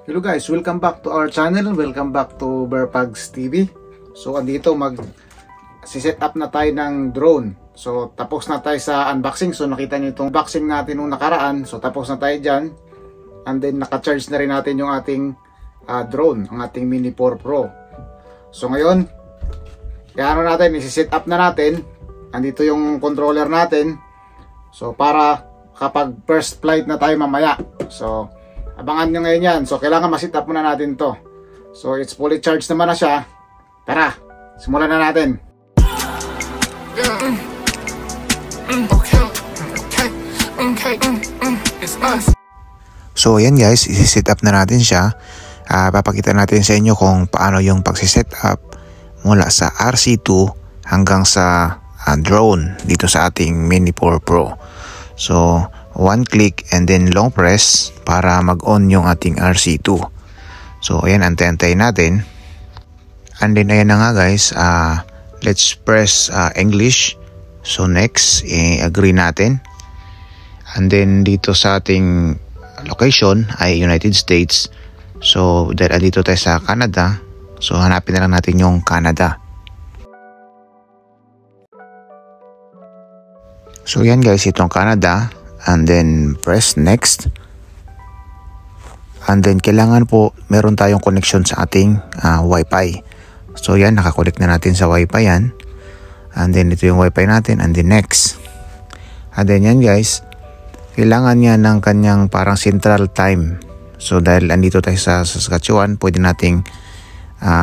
Hello guys, welcome back to our channel. Welcome back to Bearpugs TV. So andito set up na tayo ng drone. So tapos na tayo sa unboxing. So nakita niyo itong unboxing natin nung nakaraan. So tapos na tayo dyan. And then naka-charge na rin natin yung ating drone, ang ating Mini 4 Pro. So ngayon, isi-set up na natin. Andito yung controller natin. So para kapag first flight na tayo mamaya. So abangan nyo ngayon yan. So kailangan ma-set up muna natin to. So it's fully charged naman na siya. Tara, simulan na natin. So ayan guys, isi-set up na natin siya. Papakita natin sa inyo kung paano yung pagsi-set up mula sa RC2 hanggang sa drone dito sa ating Mini 4 Pro. So one click and then long press para mag-on yung ating RC2. So ayan, antay-antay natin. And then ayan na nga guys, let's press English. So next, agree natin. And then dito sa ating location ay United States. So dahil dito tayo sa Canada, so hanapin na lang natin yung Canada. So yan guys, itong Canada. And then press next. And then kailangan po meron tayong connection sa ating Wi-Fi. So yan, nakakonect na natin sa Wi-Fi yan. And then ito yung Wi-Fi natin. And then next. And then yan guys, kailangan niya ng kanyang parang central time. So dahil andito tayo sa Saskatchewan, pwede nating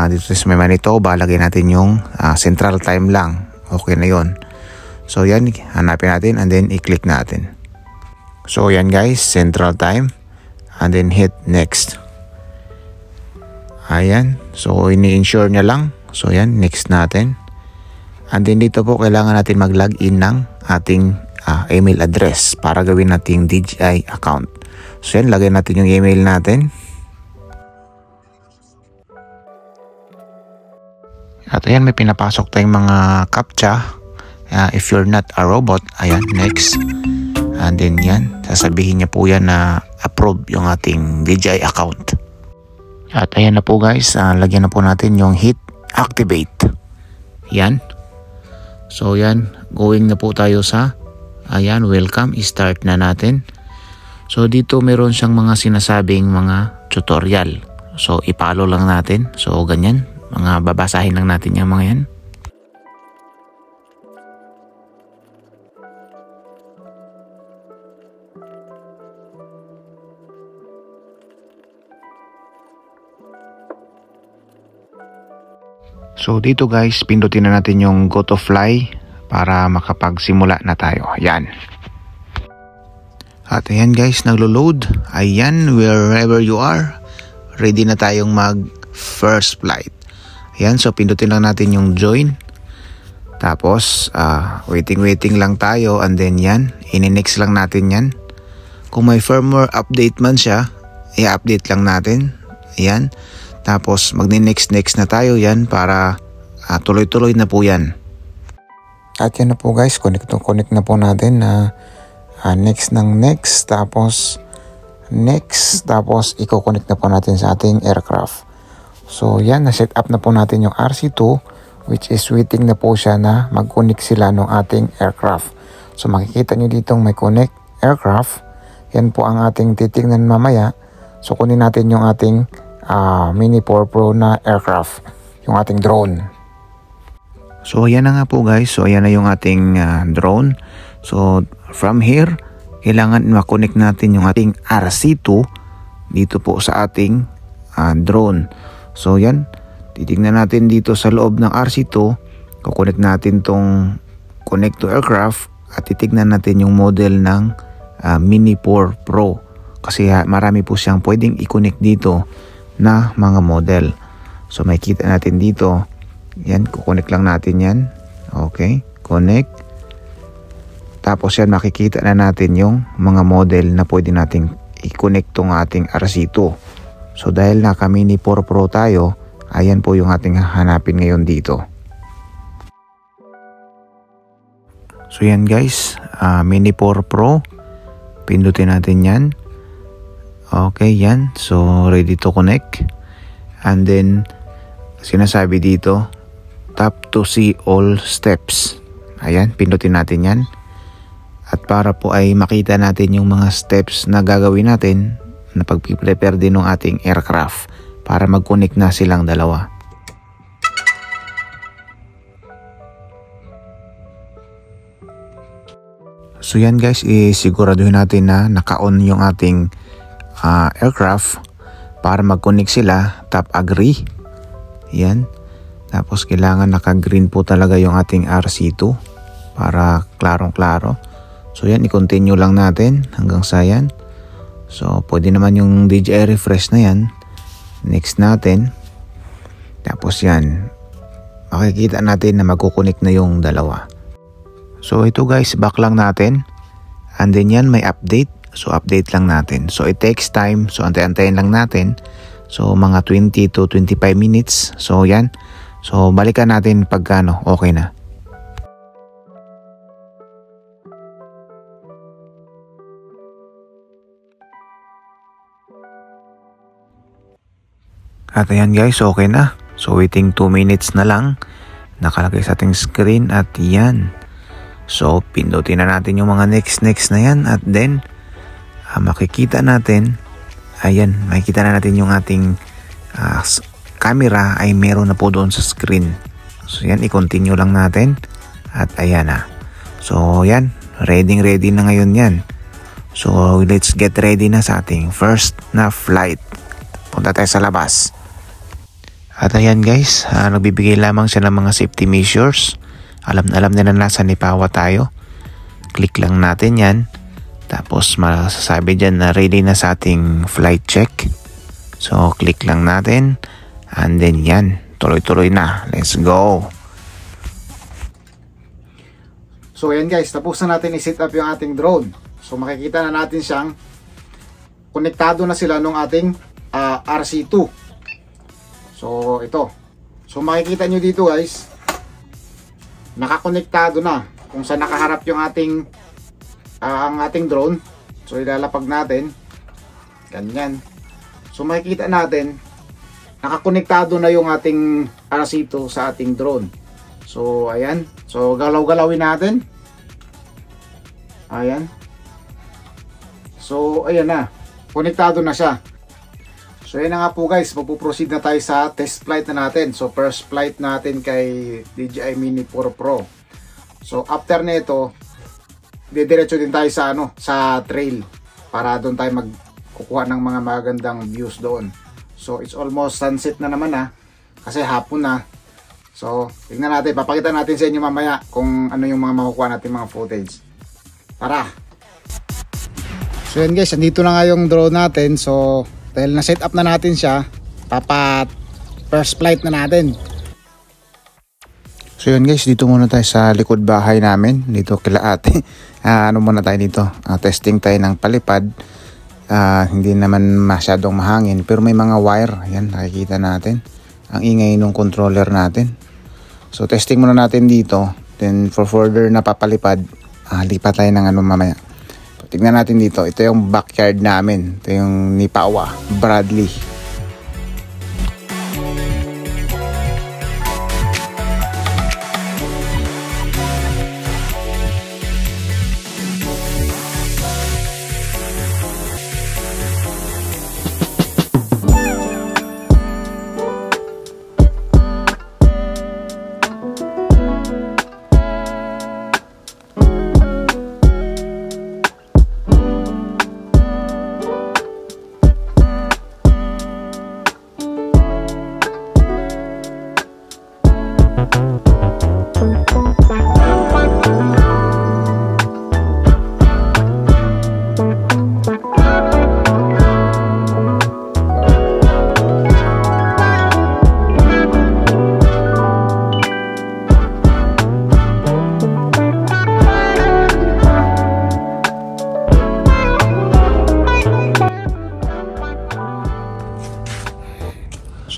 dito sa may Manitoba, lagay natin yung central time lang. Okay na yon. So yan, hanapin natin and then i-click natin. So yan guys, central time. And then hit next. Ayan. So ini-ensure niya lang. So yan, next natin. And then dito po kailangan natin mag-login ng ating email address para gawin nating DJI account. So yan, lagay natin yung email natin. At ayan, may pinapasok tayong mga captcha. If you're not a robot, ayan, next. And then yan, sasabihin niya po yan na approve yung ating DJI account. At ayan na po guys, lagyan na po natin yung hit activate. Yan. So yan, going na po tayo sa, ayan, welcome, start na natin. So dito meron siyang mga sinasabing mga tutorial. So ipalo lang natin. So ganyan, mga babasahin lang natin yung mga yan. So dito guys, pindutin na natin yung go to fly para makapagsimula na tayo. Ayan. At ayan guys, naglo-load. Ayan, wherever you are, ready na tayong mag first flight. Ayan, so pindutin lang natin yung join. Tapos, waiting lang tayo and then yan, ini-next lang natin yan. Kung may firmware update man siya, i-update lang natin. Ayan. Tapos magni-next na tayo yan para tuloy-tuloy na po yan. At yan na po guys, connect na po natin na next ng next, tapos next, tapos i-connect na po natin sa ating aircraft. So yan, na-set up na po natin yung RC2, which is waiting na po siya na mag-connect sila ng ating aircraft. So makikita nyo ditong may connect aircraft. Yan po ang ating titignan mamaya. So kunin natin yung ating Mini 4 Pro na aircraft, yung ating drone. So ayan na nga po guys, so ayan na yung ating drone. So from here, kailangan ma-connect natin yung ating RC2 dito po sa ating drone. So yan, titignan natin dito sa loob ng RC2, kukonect natin tong connect to aircraft at titignan natin yung model ng Mini 4 Pro. Kasi marami po siyang pwedeng i-connect dito na mga model. So may kita natin dito. Yan, kukonect lang natin yan. Okay, connect. Tapos yan, makikita na natin yung mga model na pwede nating i-connect tong ating RC2. So dahil naka Mini 4 Pro tayo, ayan po yung ating hanapin ngayon dito. So yan guys, Mini 4 Pro. Pindutin natin yan. Okay, yan. So, ready to connect. And then, sinasabi dito, tap to see all steps. Ayan, pindutin natin yan. At para po ay makita natin yung mga steps na gagawin natin na pag-prepare din ng ating aircraft para mag-connect na silang dalawa. So yan guys, isiguraduhin natin na naka-on yung ating aircraft para mag-connect sila. Tap agree. Yan. Tapos kailangan naka-green po talaga yung ating RC2 para klarong-klaro. So yan, i-continue lang natin hanggang sa yan. So pwede naman yung DJI refresh na yan. Next natin. Tapos yan, makikita natin na magkukunik na yung dalawa. So ito guys, back lang natin. And then yan, may update. So update lang natin. So it takes time. So antay-antayin lang natin. So mga 20 to 25 minutes. So yan. So balikan natin pagkano okay na. At ayan guys, okay na. So waiting 2 minutes na lang. Nakalagay sa ating screen at yan. So pindutin na natin yung mga next na yan. At then makikita natin. Ayan, makikita na natin yung ating camera ay meron na po doon sa screen. So yan, i-continue lang natin. At ayan na. So yan, ready na ngayon yan. So let's get ready na sa ating first na flight. Punta tayo sa labas. At ayan guys, nagbibigay lamang siya ng mga safety measures. Alam nila nasa Nipawa tayo. Click lang natin yan. Tapos masasabi dyan na ready na sa ating flight check. So click lang natin. And then yan, tuloy-tuloy na. Let's go. So ayan guys, tapos na natin i-set up yung ating drone. So makikita na natin siyang konektado na sila nung ating RC2. So ito. So makikita nyo dito guys, nakakonektado na kung saan nakaharap yung ating ang ating drone. So ilalapag natin. Ganyan. So makikita natin nakakonektado na yung ating RC2 sa ating drone. So ayan. So galaw-galawin natin. Ayan. So ayan na. Konektado na siya. So yan na nga po guys, magpo-proceed na tayo sa test flight na natin. So first flight natin kay DJI Mini 4 Pro. So after nito, didiretso din tayo sa sa trail para doon tayo magkukuha ng mga magandang views doon. So it's almost sunset na naman kasi hapon na. So tingnan natin, papakita natin sa inyo mamaya kung ano yung mga makukuha natin mga footage. Tara! So yan guys, andito na nga yung drone natin. So dahil na set up na natin siya, first flight na natin. So yun guys, dito muna tayo sa likod bahay namin. Dito kila ate. Muna tayo dito. Testing tayo ng palipad. Hindi naman masyadong mahangin. Pero may mga wire. Yan, nakikita natin. Ang ingay ng controller natin. So testing muna natin dito. Then for further na papalipad, lipat tayo ng mamaya. Tignan natin dito. Ito yung backyard namin. Ito yung Nipawa, Bradley.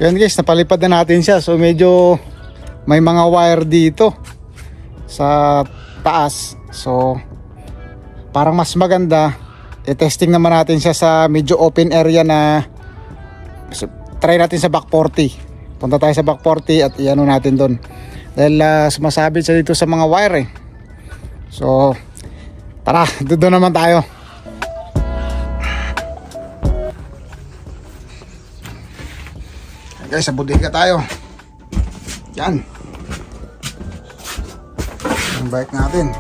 So yan guys, napalipad na natin siya. So medyo may mga wire dito sa taas. So parang mas maganda i-testing naman natin siya sa medyo open area na try natin sa back 40. Punta tayo sa back 40 at iano natin doon. Dahil sumasabit siya dito sa mga wire eh. So tara, doon naman tayo. Guys, sa bodega tayo. Yan. Yung bike natin.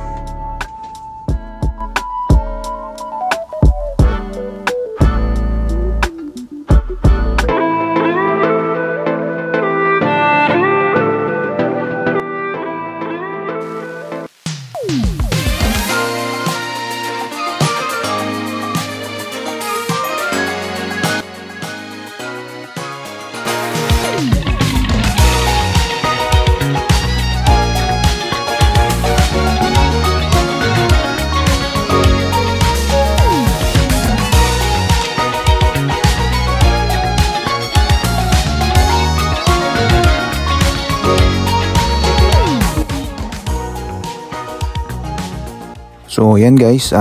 So yan guys,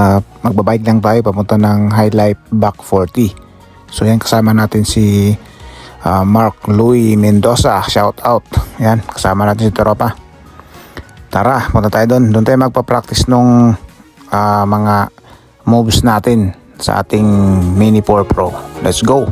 magbabike lang tayo papunta ng High Life Back 40. So yan, kasama natin si Mark Louis Mendoza, shout out. Yan, kasama natin si tropa. Tara, punta tayo doon. Doon tayo magpa-practice nung mga moves natin sa ating Mini 4 Pro. Let's go!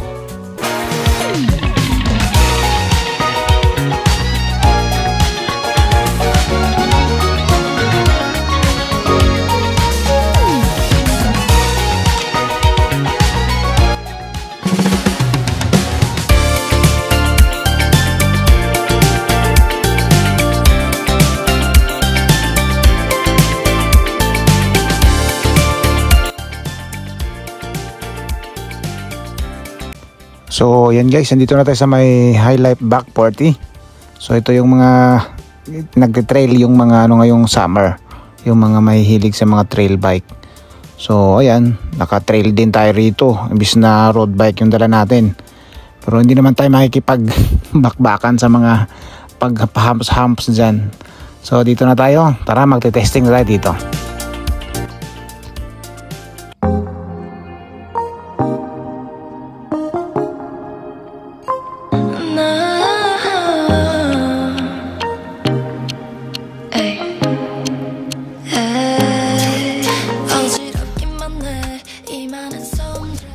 So yan guys, nandito na tayo sa may High Life Back 40. So ito yung mga nagte-trail, yung mga ngayong summer, yung mga may hilig sa mga trail bike. So ayan, naka-trail din tayo rito, imbis na road bike yung dala natin. Pero hindi naman tayo makikipag-bakbakan sa mga pag-humps dyan. So dito na tayo, tara magte-testing na tayo dito.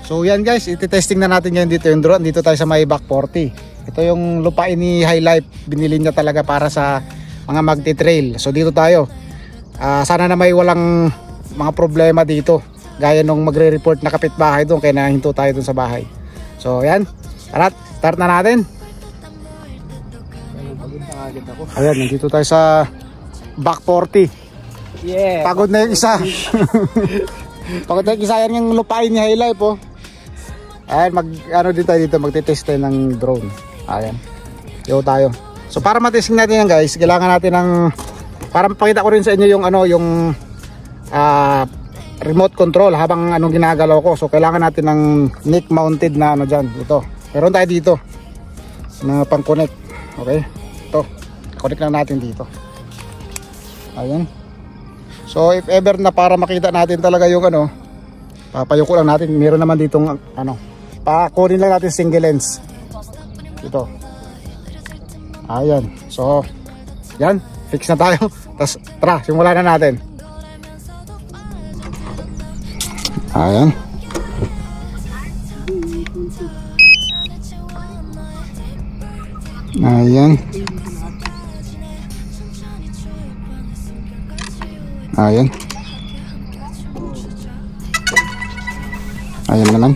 So yan guys, iti-testing na natin ngayon dito yung drone. Dito tayo sa may Back 40. Ito yung lupain ni High Life. Binili niya talaga para sa mga magti-trail. So dito tayo. Sana na may walang mga problema dito. Gaya nung magre-report na kapitbahay doon, kaya nahinto tayo doon sa bahay. So yan, tara, start na natin. Ayan, nandito tayo sa Back 40. Yeah. Pagod na yung isa. Pagod na yung isa, yan yung lupain ni High Life oh. Ayan, dito, magte-test tayo ng drone. Ayan, yo tayo. So para matesting natin yan guys, kailangan natin ng, para mapakita ko rin sa inyo yung yung remote control habang anong ginagalaw ko. So kailangan natin ng neck mounted na dyan, ito. Meron tayo dito na pang connect. Okay, ito, connect lang natin dito. Ayan. So if ever na para makita natin talaga yung papayuko lang natin. Meron naman ditong pakunin lang natin single lens ito. Ayan, so yan, fix na tayo. Tapos tara, simulan na natin. Ayan. Ayan. Ayan. Ayan naman.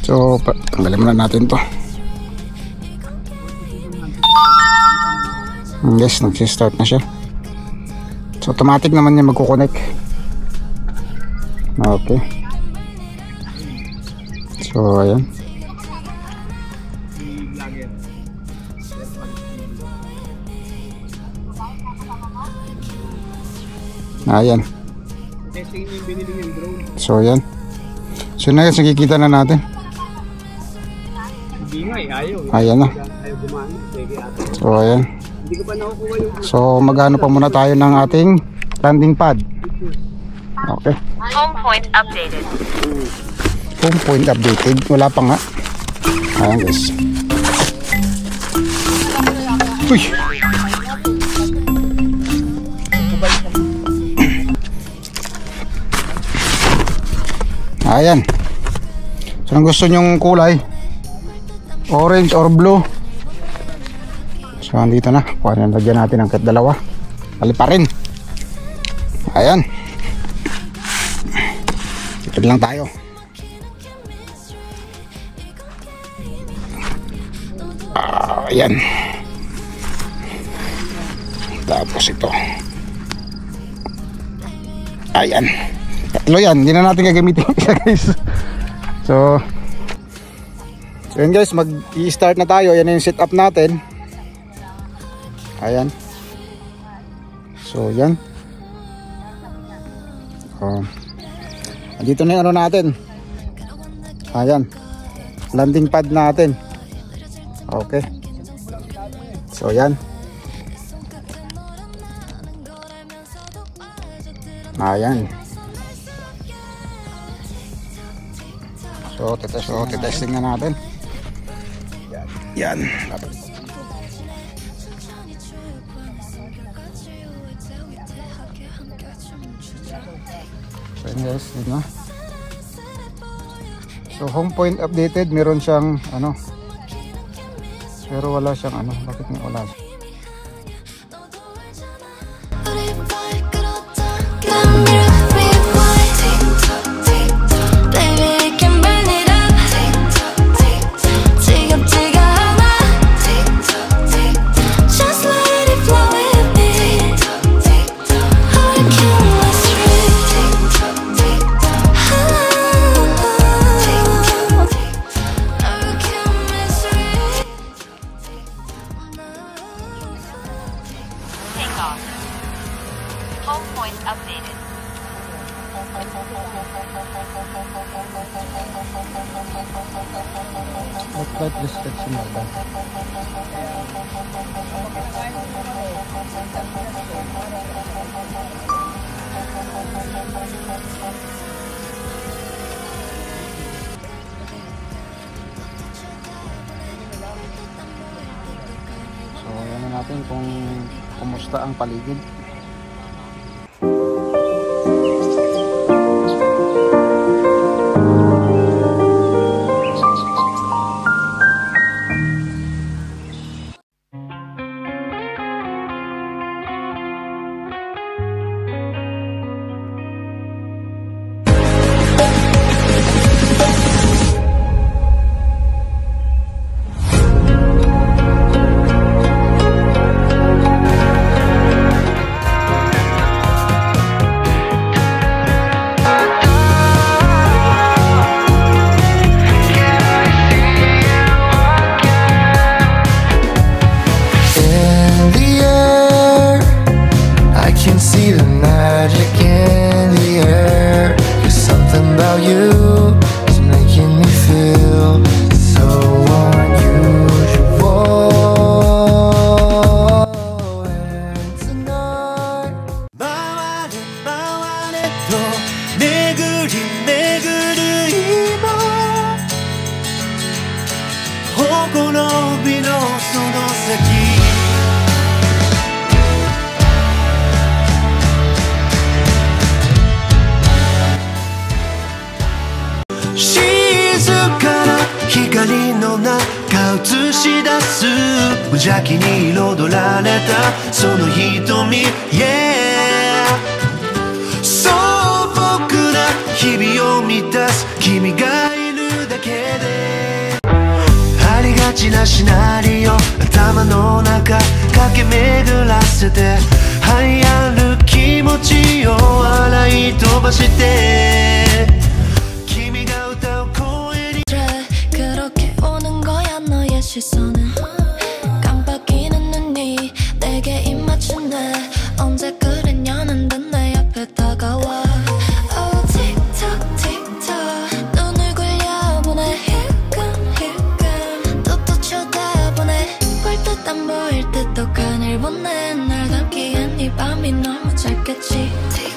So tanggalin muna natin to. Yes, nag-start na siya. So automatic naman niya magko-connect. Okay. So ayan. Ayan. So ayan. So na guys, nakikita na natin. Ayan na. So ayan. So magano pa muna tayo ng ating landing pad. Okay. Home point updated. Home point updated. Wala pa nga. Ayan guys. Uy! Ayan. So, ang gusto nyong kulay? Orange or blue? So, andito na. Kuha na, lagyan natin ang kahit dalawa. Pali pa rin. Ayan. Ito lang tayo. Ayan. Tapos ito. Ayan. Tatlo yan. Hindi na natin gagamitin isa guys. So yun guys, mag-i-start na tayo. Yan yung setup natin. Ayan. So yan. Dito na yung ano natin. Ayan. Landing pad natin. Okay. So yan. Ayan. So testing na natin. Yan. So yun guys, yun na. So home point updated, meron siyang ano, pero wala siyang ano, bakit nga wala siya? Home point updated. Flight restriction na ba? So yan natin kung kumusta ang paligid.無邪気に彩られたその瞳 Yeah 素朴な日々を満たす君がいるだけでありがちなシナリオ頭の中駆け巡らせて流行る気持ちを洗い飛ばして君が歌う声に 그렇게 오는 거야 너의 시선은 깜빡이는 눈이 내게 입 맞추네 언제 그랬냐는 듯 내 앞에 다가와 Oh 틱톡 틱톡 눈을 굴려보내 힐끔힐끔 또 쳐다보네 볼 듯 안 보일 듯 똑하늘 보내 날 담기엔 이 밤이 너무 짧겠지 틱톡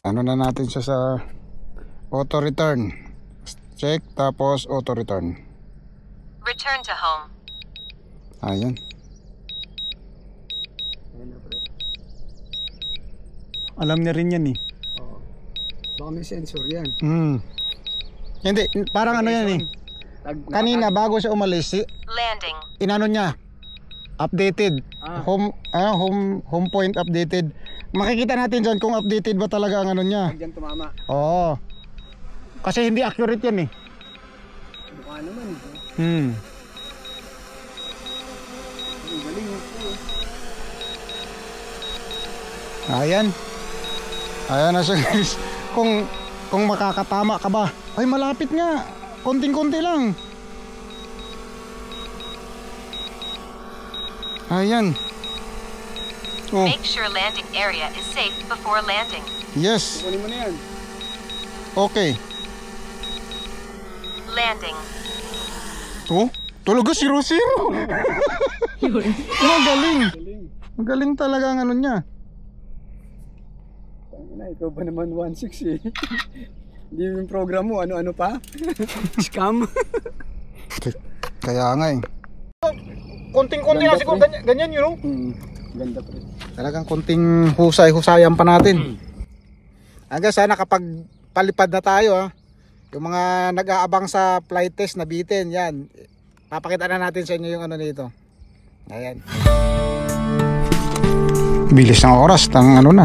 ano na natin siya sa auto return. Check, tapos auto return. Return to home. Ayan. Alam niya rin yan eh. Baka may sensor yan. Hindi, parang ano yan eh. Kanina bago siya umalis, Landing. inano niya, updated. Home point updated. Makikita natin dyan kung updated ba talaga ang ano niya. Diyan tumama. Oo. Kasi hindi accurate yan eh. Mukha naman. Ang galing po. Ayan. Ayan na siya guys. Kung makakatama ka ba. Ay malapit nga. Konting-konti lang. Ayan. Oh, Make sure landing area is safe before landing. yes. Kunin mo na yan. Okay. Landing. Oh, talaga 0-0. Magaling. Magaling talaga ang ano niya. Na, ikaw ba naman 1.6 eh. Hindi yung program mo, ano-ano pa? Scam. Kaya nga eh. Konting-konti Ganda, na siguro pre. ganyan yun. Ganda pre. Talagang konting husay-husayan pa natin. Hanggang sana kapag palipad na tayo ha. Yung mga nag-aabang sa flight test na bitin, yan. Papakita na natin sa inyo yung ano nito. Ayan. Bilis ng oras, tang ano na.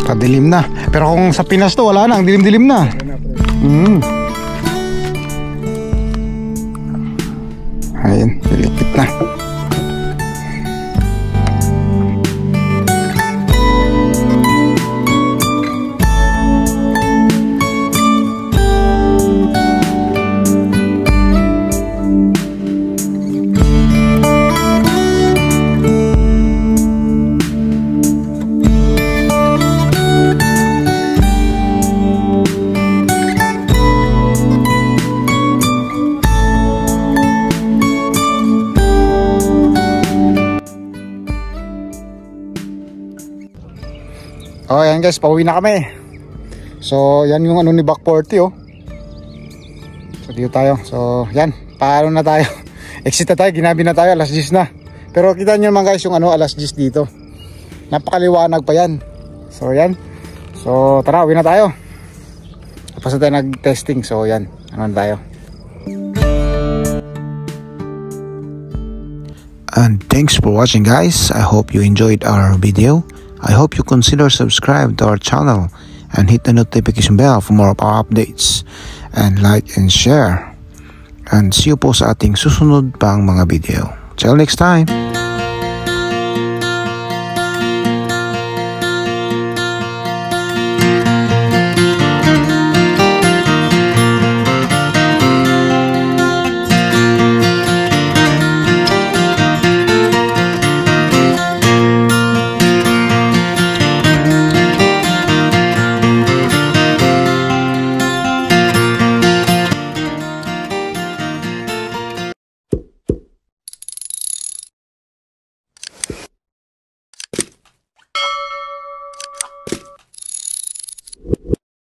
Padilim na. Pero kung sa Pinas to, wala na, ang dilim-dilim na. Ayan, pilipit na. Oh, yan guys, pauwi na kami. So, yan yung ano ni Back 40 oh. So, dito tayo. So, yan, paano na tayo? Exit na tayo, ginabi na tayo, alas 10 na. Pero kita nyo naman guys yung ano, alas 10 dito. Napakaliwanag pa yan. So, yan. So, tara, uwi na tayo. Tapos na tayo nag-testing. So, yan, ano na tayo. And thanks for watching guys. I hope you enjoyed our video. I hope you consider subscribe to our channel and hit the notification bell for more of our updates, and like and share. And see you po sa ating susunod pang mga video. Till next time.